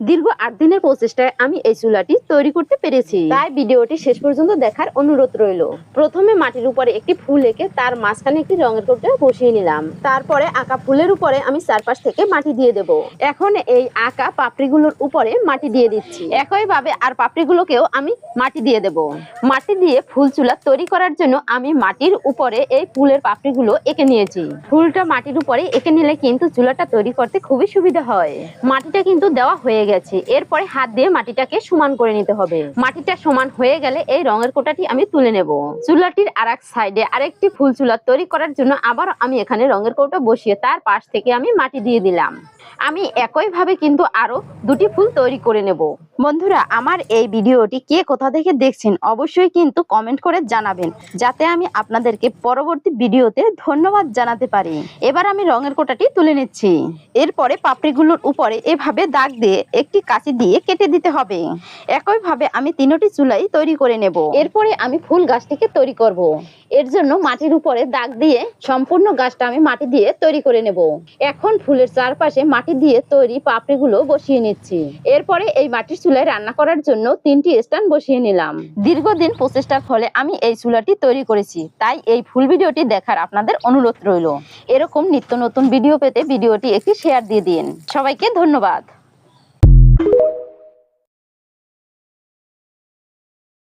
দীর্ঘ 8 দিনের প্রচেষ্টায় আমি এই চুলাটি তৈরি করতে পেরেছি। তাই ভিডিওটি শেষ পর্যন্ত দেখার অনুরোধ রইল। প্রথমে মাটির উপরে একটি ফুল এঁকে তার মাঝখানে একটি রঙের কৌটো বসিয়ে নিলাম। তারপরে আঁকা ফুলের উপরে আমি চারপাশ থেকে মাটি দিয়ে দেব। এখন এই আঁকা পাপড়িগুলোর উপরে মাটি দিয়ে দিচ্ছি। একইভাবে আর পাপড়িগুলোকেও আমি মাটি দিয়ে দেব। মাটি দিয়ে ফুল চুলা তৈরি করার জন্য আমি মাটির উপরে এই ফুলের পাপড়িগুলো এঁকে নিয়েছি। ফুলটা মাটির উপরে এঁকে নিলে কিন্তু চুলাটা তৈরি করতে খুবই সুবিধা হয়। মাটিটা কিন্তু দেওয়া হয়ে গেছে। এরপরে হাত দিয়ে মাটিটাকে সমান করে নিতে হবে। মাটিটা সমান হয়ে গেলে এই রঙের কোটাটি আমি তুলে নেব। চুলাটির আরেক সাইডে আরেকটি ফুল চুলা তৈরি করার জন্য আবার আমি এখানে রঙের কৌটো বসিয়ে তার পাশ থেকে আমি মাটি দিয়ে দিলাম। আমি একইভাবে কিন্তু আরো দুটি ফুল তৈরি করে নেব। বন্ধুরা, আমার এই ভিডিওটি কে কোথা থেকে দেখছেন অবশ্যই কিন্তু কমেন্ট করে জানাবেন, যাতে আমি আপনাদেরকে পরবর্তী ভিডিওতে ধন্যবাদ জানাতে পারি। এবার আমি রঙের কোটাটি তুলে নিচ্ছি। এরপরে পাপড়িগুলোর উপরে এভাবে দাগ দিয়ে একটি কাঁচি দিয়ে কেটে দিতে হবে। একইভাবে আমি তিনটি চুলাই তৈরি করে নেব। এরপরে আমি ফুল গাছটিকে তৈরি করব। এর জন্য মাটির উপরে দাগ দিয়ে সম্পূর্ণ গাছটা আমি মাটি দিয়ে তৈরি করে নেব। এখন ফুলের চারপাশে মাটি দিয়ে তৈরি পাপড়িগুলো বসিয়ে নিচ্ছি। এরপরে এই মাটির চুলায় রান্না করার জন্য 3টি স্ট্যান্ড বসিয়ে নিলাম। দীর্ঘদিন প্রচেষ্টার ফলে আমি এই চুলাটি তৈরি করেছি, তাই এই ফুল ভিডিওটি দেখার আপনাদের অনুরোধ রইল। এরকম নিত্য নতুন ভিডিও পেতে ভিডিওটি একটি শেয়ার দিয়ে দিন। সবাইকে ধন্যবাদ।